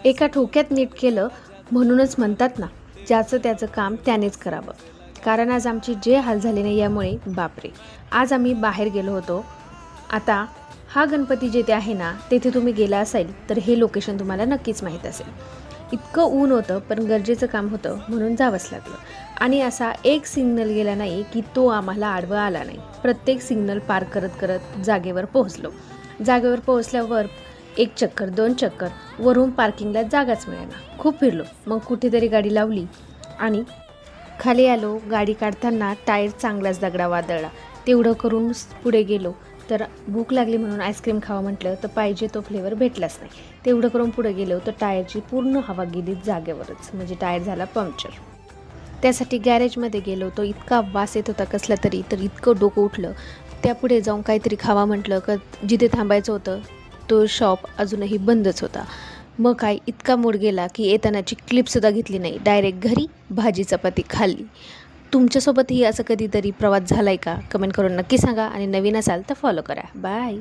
एका ठोक्यात नीट केलं म्हणूनच म्हणतात ना, ज्याचं त्याचं काम त्यानेच करावं. कारण आज आमचे जे हाल झाले नाही यामुळे बापरे. आज आम्ही बाहेर गेलो होतो. आता हा गणपती जेथे आहे ना, तेथे तुम्ही गेला असाल तर हे लोकेशन तुम्हाला नक्कीच माहीत असेल. इतकं ऊन होतं पण गरजेचं काम होतं म्हणून जावंच लागलं. आणि असा एक सिग्नल गेला नाही की तो आम्हाला आडवा आला नाही. प्रत्येक सिग्नल पार करत करत जागेवर पोहोचलो. जागेवर पोहोचल्यावर एक चक्कर, 2 चक्कर, वरून पार्किंगला जागाच मिळेना. खूप फिरलो. मग कुठेतरी गाडी लावली आणि खाली आलो. गाडी काढताना टायर चांगलाच दगडा वादळला. तेवढं करून पुढे गेलो तर भूक लागली म्हणून आईस्क्रीम खावं म्हटलं तर पाहिजे तो फ्लेवर भेटलाच नाही. तेवढं करून पुढे गेलो तर टायरची पूर्ण हवा गेली जागेवरच, म्हणजे टायर झाला पंक्चर. त्यासाठी गॅरेजमध्ये गेलो. तो इतका वास येत होता कसला तरी, तर इतकं डोकं उठलं. त्यापुढे जाऊन काहीतरी खावा म्हटलं का जिथे थांबायचं होतं तो शॉप अजूनही बंदच होता. मग काय इतका मूड गेला की येतानाची क्लिपसुद्धा घेतली नाही. डायरेक्ट घरी भाजी चपाती खाल्ली. तुमच्यासोबतही असं कधीतरी प्रवास झाला आहे का? कमेंट करून नक्की सांगा आणि नवीन असाल तर फॉलो करा. बाय.